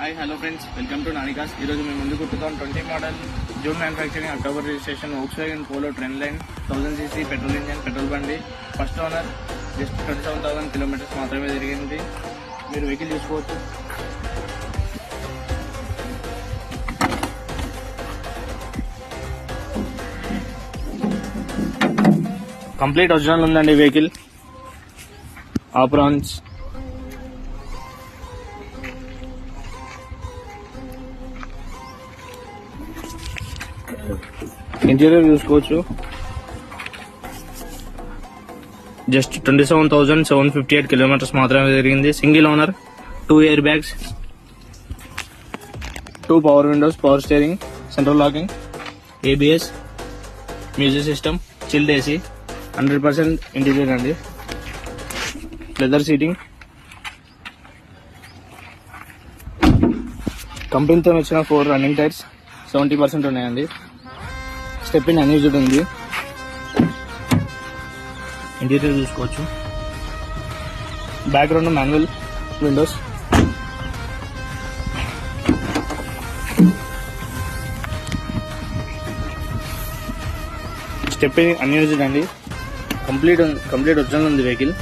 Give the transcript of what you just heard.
Hi hello friends, welcome to నానికాస్. ఈరోజు మేము ముందుకు 2020 model June manufacturing October registration Volkswagen Polo trend line 1000cc petrol engine petrol బండి. First owner, just 27,000 kilometres మాత్రమే తిరిగింది. మీరు వెహికల్ చూసుకోవచ్చు. కంప్లీట్ ఒరిజినల్ ఉందండి వెహికల్. ఆప్రాన్స్, ఇంటీరియర్ చూసుకోవచ్చు. జస్ట్ 27,758 కిలోమీటర్స్ మాత్రమే జరిగింది. Single owner, 2 air bags, 2 power windows, power steering, central locking, ABS, music system, chilled AC, 100% interior అండి. లెదర్ సీటింగ్, కంపెనీతో వచ్చిన 4 రన్నింగ్ టైర్స్, 70% ఉన్నాయండి. స్టెప్ ఇన్ అన్యూజ్డ్ ఉంది. ఇంటీరియర్ చూసుకోవచ్చు. Background manual Windows, step in unused అండి. Complete original ఉంది vehicle.